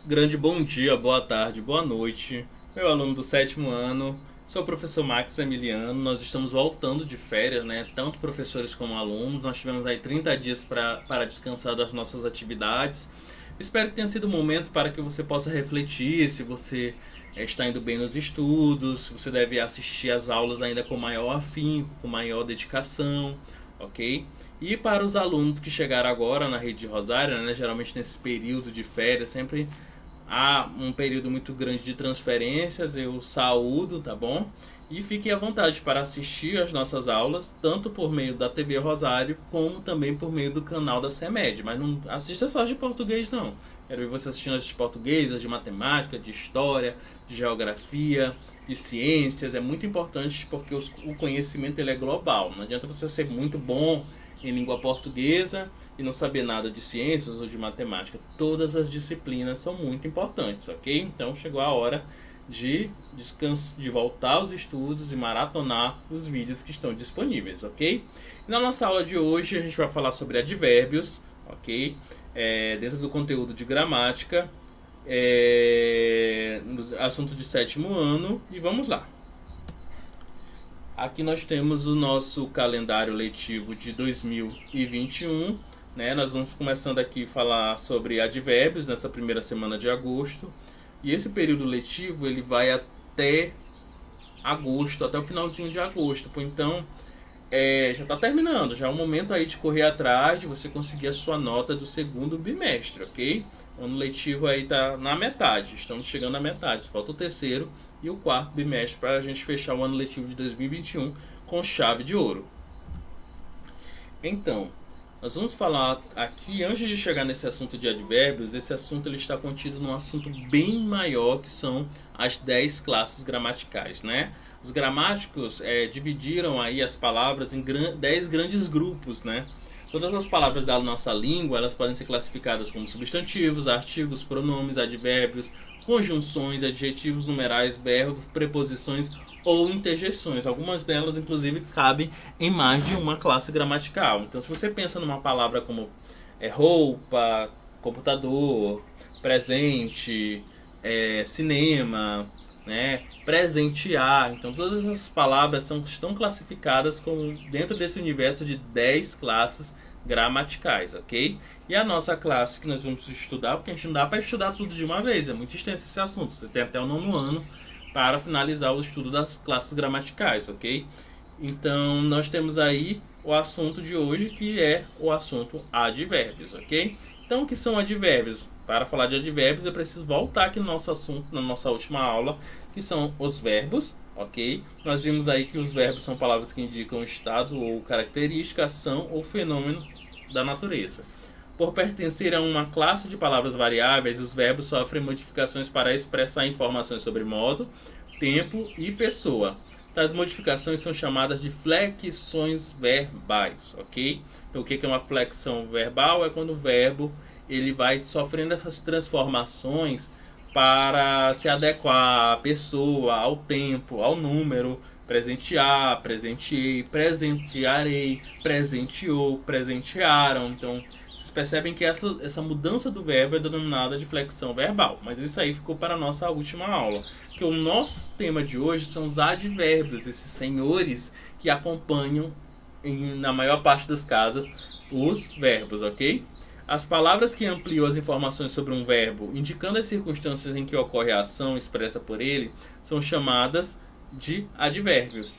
Grande bom dia, boa tarde, boa noite, meu aluno do sétimo ano. Sou o professor Max Emiliano. Nós estamos voltando de férias, né? Tanto professores como alunos. Nós tivemos aí 30 dias para descansar das nossas atividades. Espero que tenha sido um momento para que você possa refletir se você está indo bem nos estudos, se você deve assistir às aulas ainda com maior afinco, com maior dedicação, ok? E para os alunos que chegaram agora na rede de Rosário, né, geralmente nesse período de férias, sempre há um período muito grande de transferências, eu saúdo, tá bom? E fiquem à vontade para assistir às nossas aulas, tanto por meio da TV Rosário, como também por meio do canal da CEMED. Mas não assista só as de português, não. Quero ver você assistindo as de português, as de matemática, de história, de geografia, de ciências. É muito importante porque o conhecimento ele é global. Não adianta você ser muito bom em língua portuguesa e não saber nada de ciências ou de matemática. Todas as disciplinas são muito importantes, ok? Então chegou a hora de de voltar aos estudos e maratonar os vídeos que estão disponíveis, ok? E na nossa aula de hoje a gente vai falar sobre advérbios, ok? Dentro do conteúdo de gramática, no assunto de sétimo ano, e vamos lá. Aqui nós temos o nosso calendário letivo de 2021, né? Nós vamos começando aqui a falar sobre advérbios nessa primeira semana de agosto. E esse período letivo ele vai até agosto, até o finalzinho de agosto. Então já está terminando, já é o momento aí de correr atrás de você conseguir a sua nota do segundo bimestre, ok? O ano letivo aí está na metade, estamos chegando à metade, falta o terceiro e o quarto bimestre para a gente fechar o ano letivo de 2021 com chave de ouro. Então, nós vamos falar aqui, antes de chegar nesse assunto de advérbios, esse assunto ele está contido num assunto bem maior, que são as 10 classes gramaticais, né? Os gramáticos dividiram aí as palavras em 10 grandes grupos, né? Todas as palavras da nossa língua, elas podem ser classificadas como substantivos, artigos, pronomes, advérbios, conjunções, adjetivos, numerais, verbos, preposições ou interjeições. Algumas delas, inclusive, cabem em mais de uma classe gramatical. Então, se você pensa numa palavra como roupa, computador, presente, cinema, né, presentear. Então, todas essas palavras estão classificadas como dentro desse universo de 10 classes gramaticais, ok? E a nossa classe que nós vamos estudar, porque a gente não dá para estudar tudo de uma vez, é muito extenso esse assunto. Você tem até o nono ano para finalizar o estudo das classes gramaticais, ok? Então, nós temos aí o assunto de hoje, que é o assunto advérbios, ok? Então, o que são advérbios? Para falar de advérbios, eu preciso voltar aqui no nosso assunto, na nossa última aula, que são os verbos, ok? Nós vimos aí que os verbos são palavras que indicam estado ou característica, ação ou fenômeno da natureza. Por pertencer a uma classe de palavras variáveis, os verbos sofrem modificações para expressar informações sobre modo, tempo e pessoa. Tais modificações são chamadas de flexões verbais, ok? Então, o que é uma flexão verbal? É quando o verbo ele vai sofrendo essas transformações para se adequar à pessoa, ao tempo, ao número. Presentear, presenteei, presentearei, presenteou, presentearam. Então, vocês percebem que essa mudança do verbo é denominada de flexão verbal. Mas isso aí ficou para a nossa última aula. Que o nosso tema de hoje são os advérbios, esses senhores que acompanham, na maior parte das casas, os verbos, ok? As palavras que ampliam as informações sobre um verbo, indicando as circunstâncias em que ocorre a ação expressa por ele, são chamadas de advérbios.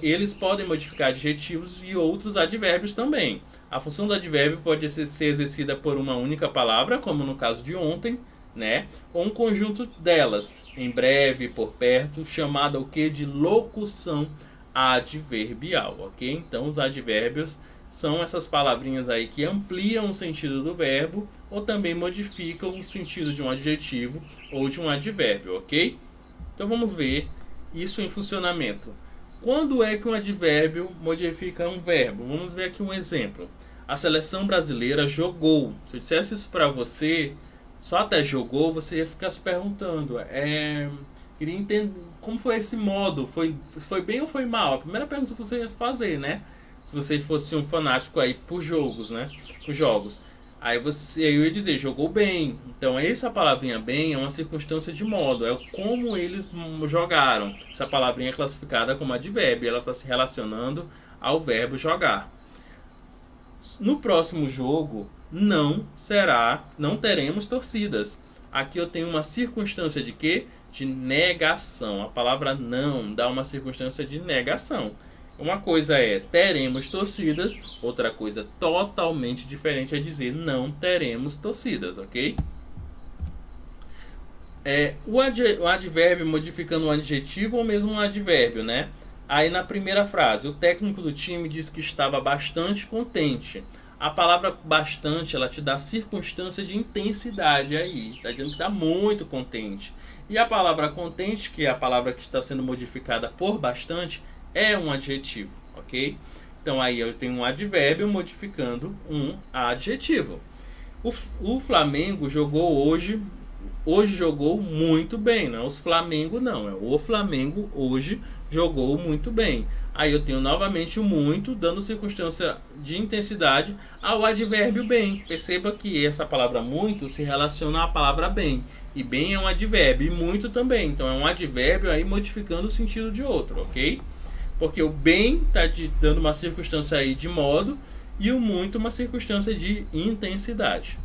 Eles podem modificar adjetivos e outros advérbios também. A função do advérbio pode ser exercida por uma única palavra, como no caso de ontem, né? Ou um conjunto delas, em breve, por perto, chamada o que? De locução adverbial, ok? Então, os advérbios são essas palavrinhas aí que ampliam o sentido do verbo ou também modificam o sentido de um adjetivo ou de um advérbio, ok? Então vamos ver isso em funcionamento. Quando é que um advérbio modifica um verbo? Vamos ver aqui um exemplo. A seleção brasileira jogou. Se eu dissesse isso para você, só até jogou, você ia ficar se perguntando. Queria entender como foi esse modo. Foi bem ou foi mal? A primeira pergunta que você ia fazer, né? Se você fosse um fanático aí por jogos, né? Por jogos. Eu ia dizer, jogou bem. Então essa palavrinha bem é uma circunstância de modo, é como eles jogaram. Essa palavrinha é classificada como advérbio, ela está se relacionando ao verbo jogar. No próximo jogo não teremos torcidas. Aqui eu tenho uma circunstância de quê? De negação. A palavra não dá uma circunstância de negação. Uma coisa é teremos torcidas, outra coisa totalmente diferente é dizer não teremos torcidas, ok? O advérbio modificando um adjetivo ou mesmo um advérbio, né? Aí na primeira frase, o técnico do time disse que estava bastante contente. A palavra bastante, ela te dá circunstância de intensidade aí. Está dizendo que está muito contente. E a palavra contente, que é a palavra que está sendo modificada por bastante, é um adjetivo, ok? Então aí eu tenho um advérbio modificando um adjetivo. O Flamengo jogou hoje jogou muito bem, não é os Flamengo não, é o Flamengo hoje jogou muito bem. Aí eu tenho novamente o muito, dando circunstância de intensidade ao advérbio bem. Perceba que essa palavra muito se relaciona à palavra bem. E bem é um advérbio, e muito também. Então é um advérbio aí modificando o sentido de outro, ok? Porque o bem está te dando uma circunstância aí de modo e o muito uma circunstância de intensidade.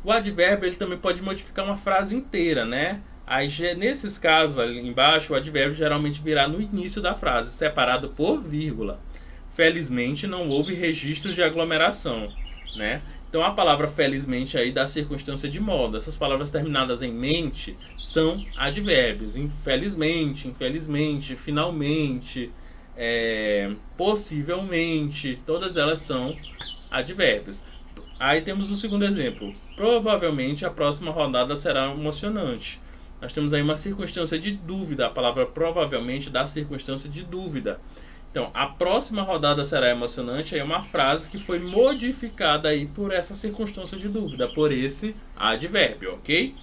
O advérbio ele também pode modificar uma frase inteira, né? Aí, nesses casos ali embaixo, o advérbio geralmente virá no início da frase, separado por vírgula. Felizmente não houve registro de aglomeração, né? Então a palavra felizmente aí dá circunstância de modo. Essas palavras terminadas em mente são advérbios. Infelizmente, infelizmente, finalmente, possivelmente, todas elas são advérbios. Aí temos o segundo exemplo. Provavelmente a próxima rodada será emocionante. Nós temos aí uma circunstância de dúvida. A palavra provavelmente dá circunstância de dúvida. Então, a próxima rodada será emocionante. É uma frase que foi modificada aí por essa circunstância de dúvida, por esse advérbio, ok?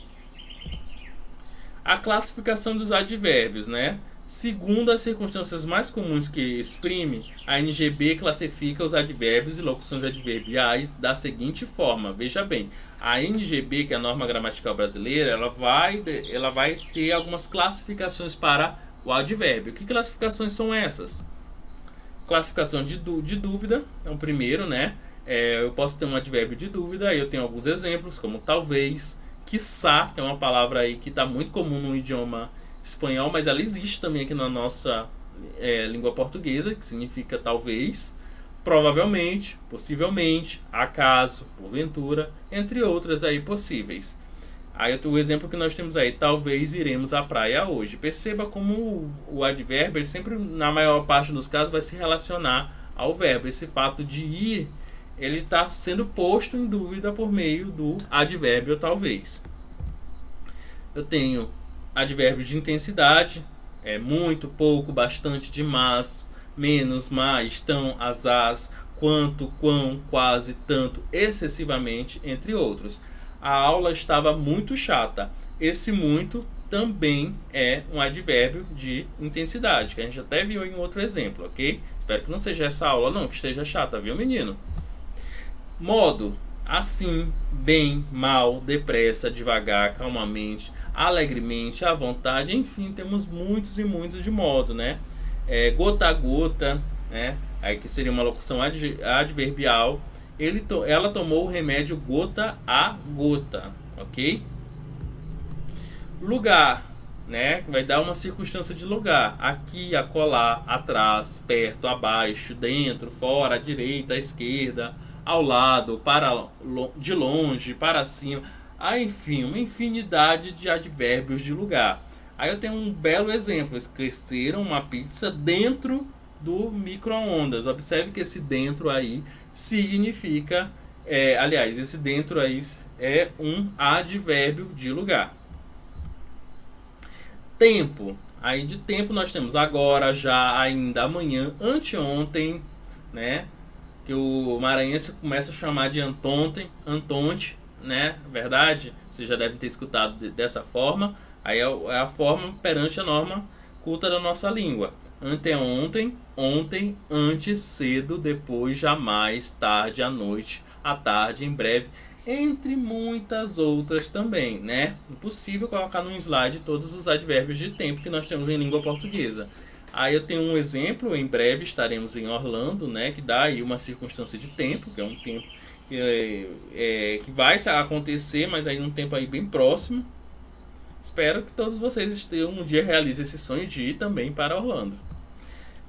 A classificação dos advérbios, né? Segundo as circunstâncias mais comuns que exprime, a NGB classifica os advérbios e locuções adverbiais da seguinte forma. Veja bem, a NGB, que é a norma gramatical brasileira, ela vai ter algumas classificações para o advérbio. Que classificações são essas? Classificação de dúvida, é o primeiro, né? Eu posso ter um advérbio de dúvida, aí eu tenho alguns exemplos, como talvez, quiçá, que é uma palavra aí que está muito comum no idioma espanhol, mas ela existe também aqui na nossa língua portuguesa, que significa talvez, provavelmente, possivelmente, acaso, porventura, entre outras aí possíveis. Aí o exemplo que nós temos aí, talvez iremos à praia hoje. Perceba como o advérbio, ele sempre, na maior parte dos casos, vai se relacionar ao verbo. Esse fato de ir, ele está sendo posto em dúvida por meio do advérbio talvez. Eu tenho advérbios de intensidade, muito, pouco, bastante, demais, menos, mais, tão, asaz, quanto, quão, quase, tanto, excessivamente, entre outros. A aula estava muito chata. Esse muito também é um advérbio de intensidade, que a gente até viu em outro exemplo, ok? Espero que não seja essa aula não, que esteja chata, viu, menino? Modo: assim, bem, mal, depressa, devagar, calmamente, alegremente, à vontade, enfim, temos muitos e muitos de modo, né? Gota a gota, né? Aí que seria uma locução adverbial. Ela tomou o remédio gota a gota, ok? Lugar, né? Vai dar uma circunstância de lugar. Aqui, acolá, atrás, perto, abaixo, dentro, fora, à direita, à esquerda, ao lado, de longe, para cima. Enfim, uma infinidade de advérbios de lugar. Aí eu tenho um belo exemplo. Esqueceram uma pizza dentro do micro-ondas. Observe que esse dentro aí significa, aliás, esse dentro aí é um advérbio de lugar. Tempo. Aí de tempo nós temos agora, já, ainda, amanhã, anteontem, né? Que o maranhense começa a chamar de antonte, né? Verdade? Vocês já devem ter escutado dessa forma. Aí é a forma perante a norma culta da nossa língua. Anteontem, ontem, antes, cedo, depois, jamais, tarde, à noite, à tarde, em breve, entre muitas outras também, né? Impossível colocar num slide todos os advérbios de tempo que nós temos em língua portuguesa. Aí eu tenho um exemplo, em breve estaremos em Orlando, né? Que dá aí uma circunstância de tempo, que é um tempo que vai acontecer, mas aí num tempo aí bem próximo. Espero que todos vocês um dia realizem esse sonho de ir também para Orlando.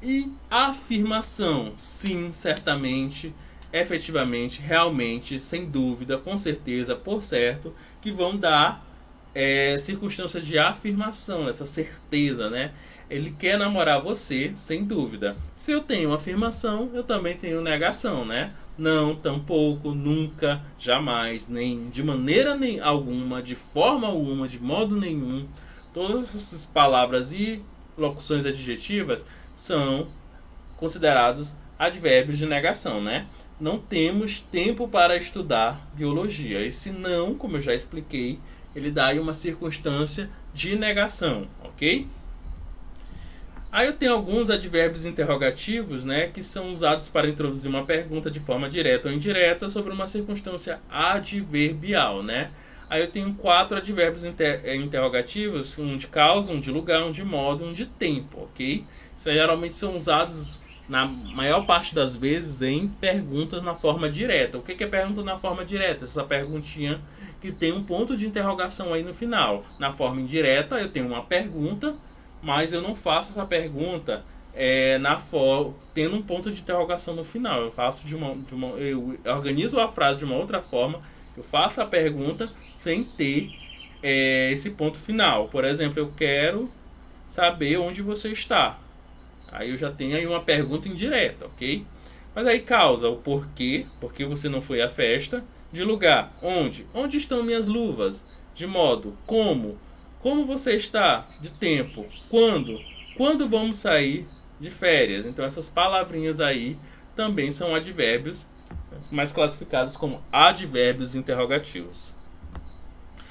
E a afirmação, sim, certamente, efetivamente, realmente, sem dúvida, com certeza, por certo, que vão dar circunstâncias de afirmação, essa certeza, né? Ele quer namorar você, sem dúvida. Se eu tenho afirmação, eu também tenho negação, né? Não, tampouco, nunca, jamais, nem de maneira nem alguma, de forma alguma, de modo nenhum. Todas essas palavras e locuções adjetivas são considerados advérbios de negação, né? Não temos tempo para estudar biologia. Esse não, como eu já expliquei, ele dá aí uma circunstância de negação, ok? Aí eu tenho alguns advérbios interrogativos, né, que são usados para introduzir uma pergunta de forma direta ou indireta sobre uma circunstância adverbial, né? Aí eu tenho 4 advérbios interrogativos, um de causa, um de lugar, um de modo, um de tempo, ok? Isso aí geralmente são usados na maior parte das vezes em perguntas na forma direta. O que é pergunta na forma direta? Essa perguntinha que tem um ponto de interrogação aí no final. Na forma indireta eu tenho uma pergunta, mas eu não faço essa pergunta tendo um ponto de interrogação no final. Eu faço eu organizo a frase de uma outra forma. Eu faço a pergunta sem ter esse ponto final. Por exemplo, eu quero saber onde você está. Aí eu já tenho aí uma pergunta indireta, ok? Mas aí causa o porquê, porque você não foi à festa. De lugar, onde? Onde estão minhas luvas? De modo, como? Como você está? De tempo, quando? Quando vamos sair de férias? Então essas palavrinhas aí também são advérbios, mais classificados como advérbios interrogativos.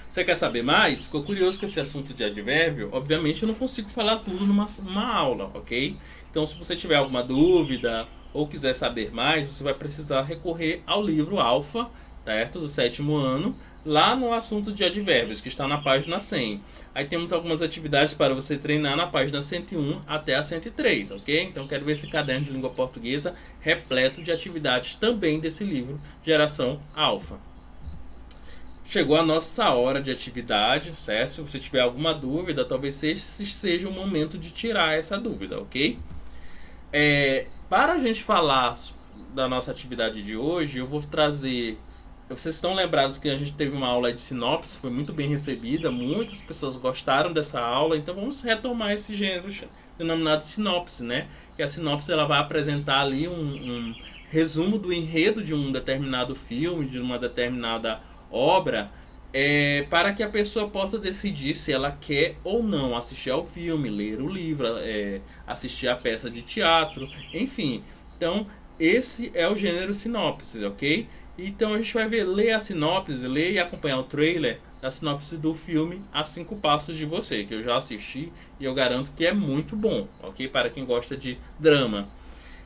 Você quer saber mais? Ficou curioso com esse assunto de advérbio? Obviamente eu não consigo falar tudo numa aula, ok? Então se você tiver alguma dúvida ou quiser saber mais, você vai precisar recorrer ao livro Alfa, certo? Do 7º ano, lá no assunto de advérbios, que está na página 100. Aí temos algumas atividades para você treinar na página 101 até a 103, ok? Então quero ver esse caderno de língua portuguesa repleto de atividades também desse livro, Geração Alfa. Chegou a nossa hora de atividade, certo? Se você tiver alguma dúvida, talvez esse seja o momento de tirar essa dúvida, ok? Para a gente falar da nossa atividade de hoje, eu vou trazer... Vocês estão lembrados que a gente teve uma aula de sinopse, foi muito bem recebida, muitas pessoas gostaram dessa aula, então vamos retomar esse gênero denominado sinopse, né? Que a sinopse ela vai apresentar ali um resumo do enredo de um determinado filme, de uma determinada obra, para que a pessoa possa decidir se ela quer ou não assistir ao filme, ler o livro, assistir a peça de teatro, enfim. Então, esse é o gênero sinopse, ok? Então a gente vai ler a sinopse, ler e acompanhar o trailer da sinopse do filme A 5 Passos de Você, que eu já assisti e eu garanto que é muito bom, ok? Para quem gosta de drama.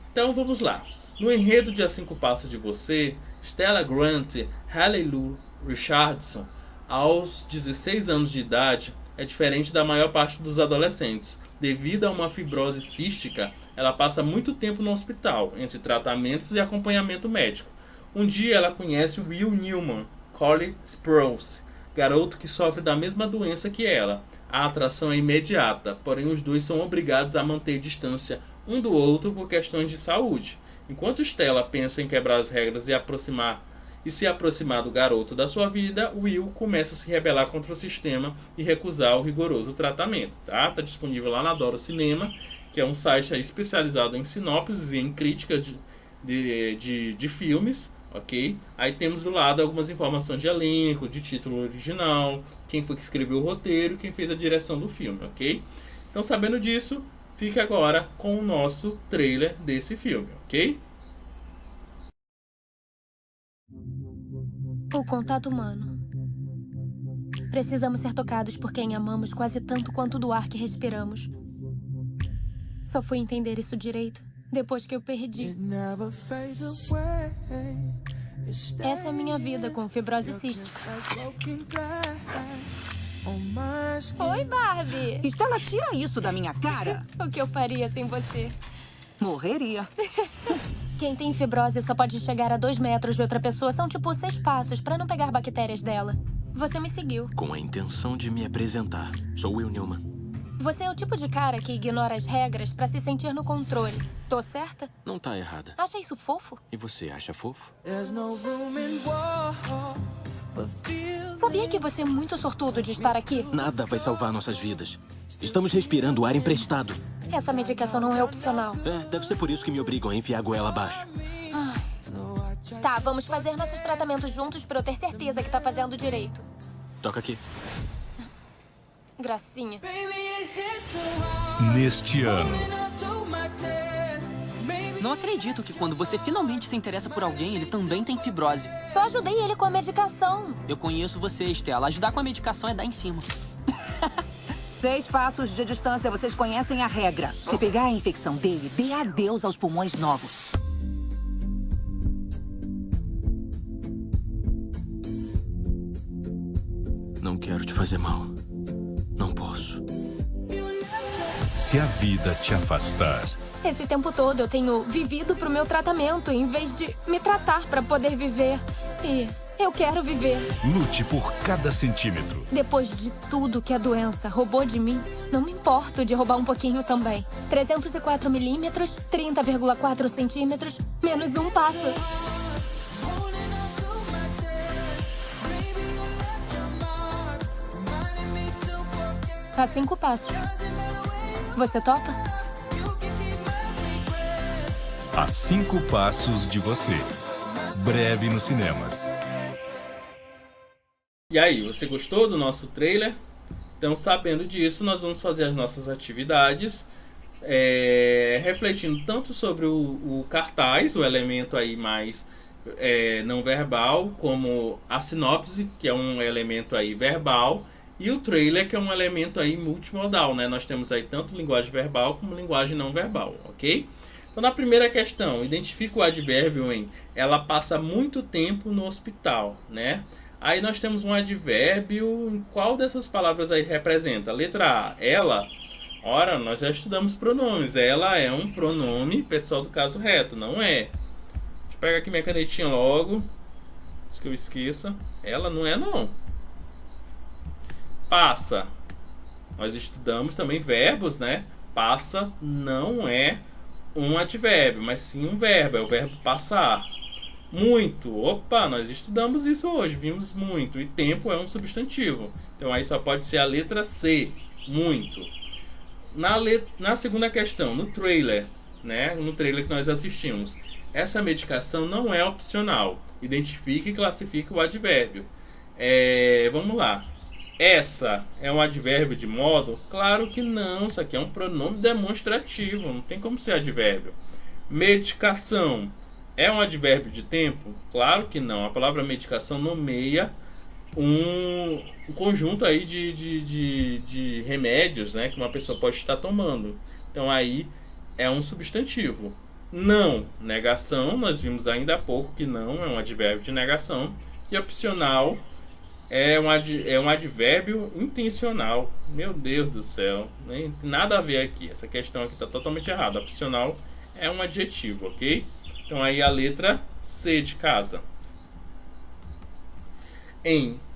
Então vamos lá. No enredo de A 5 Passos de Você, Stella Grant, Haley Lu Richardson, aos 16 anos de idade, é diferente da maior parte dos adolescentes. Devido a uma fibrose cística, ela passa muito tempo no hospital, entre tratamentos e acompanhamento médico. Um dia ela conhece Will Newman, Cole Sprouse, garoto que sofre da mesma doença que ela. A atração é imediata, porém os dois são obrigados a manter distância um do outro por questões de saúde. Enquanto Stella pensa em quebrar as regras e se aproximar do garoto da sua vida, Will começa a se rebelar contra o sistema e recusar o rigoroso tratamento. Tá disponível lá na Adoro Cinema, que é um site especializado em sinopses e em críticas de filmes, ok? Aí temos do lado algumas informações de elenco, de título original, quem foi que escreveu o roteiro, quem fez a direção do filme, ok? Então, sabendo disso, fique agora com o nosso trailer desse filme, ok? O contato humano. Precisamos ser tocados por quem amamos quase tanto quanto do ar que respiramos. Só fui entender isso direito depois que eu perdi. Essa é a minha vida com fibrose cística. Oi, Barbie. Estela, tira isso da minha cara. O que eu faria sem você? Morreria. Quem tem fibrose só pode chegar a 2 metros de outra pessoa. São tipo 6 passos pra não pegar bactérias dela. Você me seguiu. Com a intenção de me apresentar. Sou Will Newman. Você é o tipo de cara que ignora as regras pra se sentir no controle. Tô certa? Não tá errada. Acha isso fofo? E você acha fofo? Sabia que você é muito sortudo de estar aqui? Nada vai salvar nossas vidas. Estamos respirando ar emprestado. Essa medicação não é opcional. Deve ser por isso que me obrigam a enfiar a goela abaixo. Tá, vamos fazer nossos tratamentos juntos pra eu ter certeza que tá fazendo direito. Toca aqui. Gracinha. Neste ano, Não acredito que quando você finalmente se interessa por alguém, ele também tem fibrose. Só ajudei ele com a medicação. Eu conheço você, Estela. Ajudar com a medicação é dar em cima. 6 passos de distância, vocês conhecem a regra. Se pegar a infecção dele, dê adeus aos pulmões novos. Não quero te fazer mal. Não posso. se a vida te afastar, Esse tempo todo eu tenho vivido pro meu tratamento em vez de me tratar pra poder viver. E eu quero viver. lute por cada centímetro. Depois de tudo que a doença roubou de mim, não me importo de roubar um pouquinho também. 304 milímetros, 30,4 centímetros, menos um passo. A 5 passos. Você topa? A 5 passos de você. Breve nos cinemas. E aí, você gostou do nosso trailer? Então, sabendo disso, nós vamos fazer as nossas atividades, refletindo tanto sobre o cartaz, o elemento aí mais não verbal, como a sinopse, que é um elemento aí verbal, e o trailer, que é um elemento aí multimodal, né? Nós temos aí tanto linguagem verbal como linguagem não verbal, ok? Então, na primeira questão, identifica o advérbio em ela passa muito tempo no hospital, né? Aí nós temos um advérbio, qual dessas palavras aí representa? Letra A, ela. Ora, nós já estudamos pronomes. Ela é um pronome pessoal do caso reto, não é? Deixa eu pegar aqui minha canetinha logo, antes que eu esqueça. Ela não é, não. Passa. Nós estudamos também verbos, né? Passa não é um advérbio, mas sim um verbo. É o verbo passar. Muito. Opa, nós estudamos isso hoje. Vimos muito. E tempo é um substantivo. Então aí só pode ser a letra C. Muito. Na segunda questão, no trailer, né? No trailer que nós assistimos. Essa medicação não é opcional. Identifique e classifique o advérbio. Vamos lá. Essa é um advérbio de modo? Claro que não. Isso aqui é um pronome demonstrativo. Não tem como ser advérbio. Medicação é um advérbio de tempo? Claro que não. A palavra medicação nomeia um conjunto aí de remédios, né, que uma pessoa pode estar tomando. Então aí é um substantivo. Não. Negação, nós vimos ainda há pouco que não é um advérbio de negação. E opcional é um advérbio intencional. Meu Deus do céu. Nem nada a ver aqui. Essa questão aqui está totalmente errada. Opcional é um adjetivo, ok? Então aí a letra C de casa.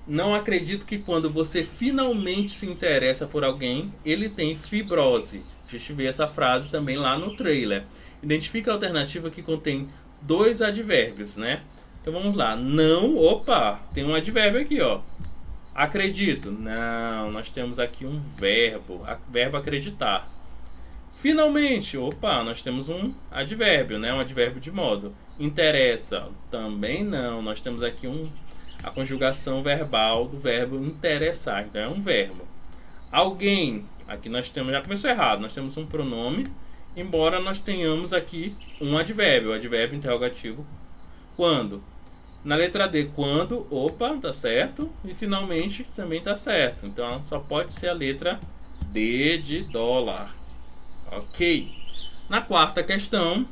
Não acredito que quando você finalmente se interessa por alguém, ele tem fibrose. A gente vê essa frase também lá no trailer. Identifica a alternativa que contém 2 advérbios, né? Então vamos lá. Não, opa, tem um advérbio aqui, ó. Acredito. Não, nós temos aqui um verbo. Verbo acreditar. Finalmente, opa, nós temos um advérbio, né? Um advérbio de modo. Interessa, também não. Nós temos aqui a conjugação verbal do verbo interessar. Então é um verbo. Alguém, aqui nós temos, já começou errado, nós temos um pronome, embora nós tenhamos aqui um advérbio, o advérbio interrogativo quando. Na letra D, quando, opa, tá certo. E finalmente também tá certo. Então só pode ser a letra D de dólar. Ok. Na quarta questão,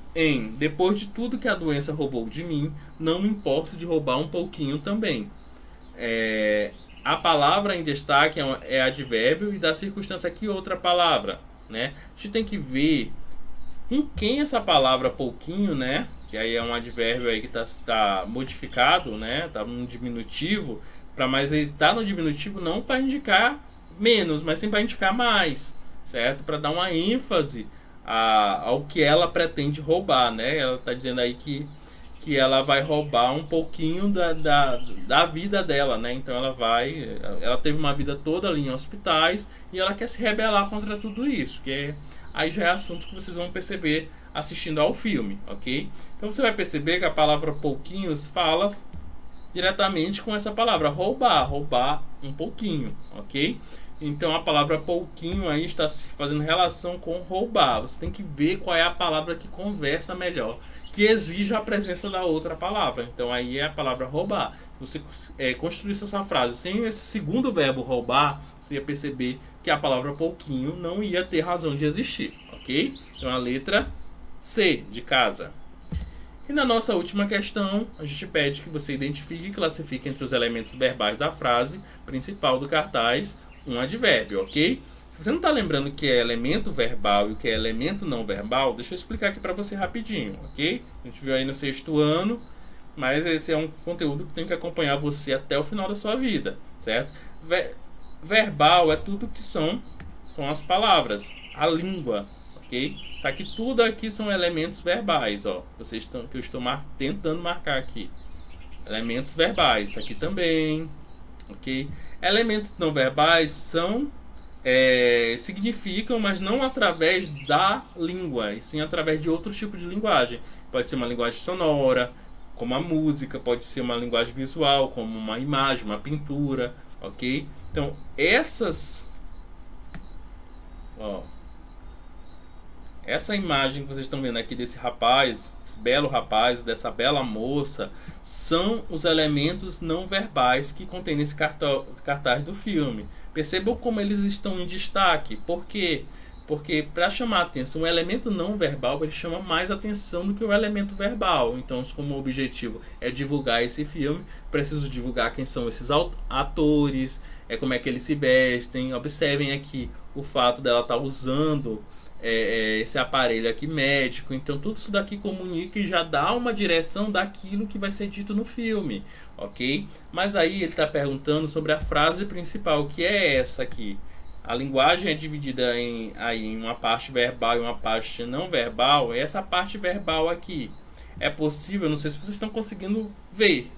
depois de tudo que a doença roubou de mim, não me importo de roubar um pouquinho também. A palavra em destaque é advérbio e da circunstância aqui outra palavra, né? A gente tem que ver com quem essa palavra pouquinho, né? Que aí é um advérbio aí que tá modificado, né? Tá no diminutivo, mas ele está no diminutivo não para indicar menos, mas sim para indicar mais, certo? Para dar uma ênfase ao que ela pretende roubar, né? Ela está dizendo aí que ela vai roubar um pouquinho da vida dela, né? Então ela teve uma vida toda ali em hospitais e ela quer se rebelar contra tudo isso, aí já é assunto que vocês vão perceber assistindo ao filme, ok? Então você vai perceber que a palavra pouquinhos fala diretamente com essa palavra roubar um pouquinho, ok? Então a palavra pouquinho aí está fazendo relação com roubar. Você tem que ver qual é a palavra que conversa melhor, que exige a presença da outra palavra. Então aí é a palavra roubar. Se você construísse essa frase sem esse segundo verbo roubar, você ia perceber que a palavra pouquinho não ia ter razão de existir, ok? Então a letra C de casa. E na nossa última questão, a gente pede que você identifique e classifique entre os elementos verbais da frase principal do cartaz um advérbio, ok? Se você não está lembrando o que é elemento verbal e o que é elemento não verbal, deixa eu explicar aqui para você rapidinho, ok? A gente viu aí no 6º ano, mas esse é um conteúdo que tem que acompanhar você até o final da sua vida, certo? Verbal é tudo que são as palavras, a língua, ok? Só que tudo aqui são elementos verbais, ó. Que eu estou tentando marcar aqui. Elementos verbais, isso aqui também, ok? Elementos não verbais significam, mas não através da língua, e sim através de outro tipo de linguagem. Pode ser uma linguagem sonora, como a música, pode ser uma linguagem visual, como uma imagem, uma pintura, ok? Então, essa imagem que vocês estão vendo aqui desse rapaz, esse belo rapaz, dessa bela moça, são os elementos não verbais que contém nesse cartaz do filme. Percebam como eles estão em destaque. Por quê? Porque para chamar a atenção, o elemento não verbal ele chama mais atenção do que o elemento verbal. Então, como o objetivo é divulgar esse filme, preciso divulgar quem são esses atores, como é que eles se vestem. Observem aqui o fato dela estar usando esse aparelho aqui médico. Então tudo isso daqui comunica e já dá uma direção daquilo que vai ser dito no filme, ok? Mas aí ele está perguntando sobre a frase principal, que é essa aqui. A linguagem é dividida em uma parte verbal e uma parte não verbal. É essa parte verbal aqui. É possível, não sei se vocês estão conseguindo ver,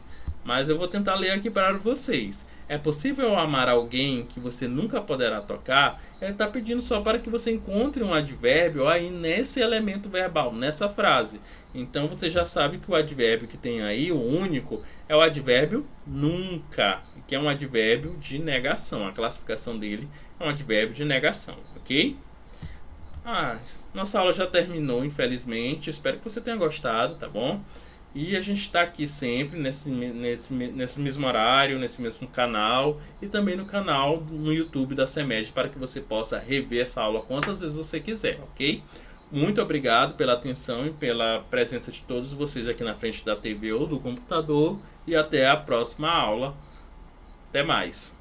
mas eu vou tentar ler aqui para vocês. É possível amar alguém que você nunca poderá tocar? Ele está pedindo só para que você encontre um advérbio aí nesse elemento verbal, nessa frase. Então você já sabe que o advérbio que tem aí, o único, é o advérbio nunca, que é um advérbio de negação. A classificação dele é um advérbio de negação, ok? Nossa aula já terminou, infelizmente. Espero que você tenha gostado, tá bom? E a gente está aqui sempre nesse mesmo horário, nesse mesmo canal e também no canal no YouTube da CEMED para que você possa rever essa aula quantas vezes você quiser, ok? Muito obrigado pela atenção e pela presença de todos vocês aqui na frente da TV ou do computador e até a próxima aula. Até mais!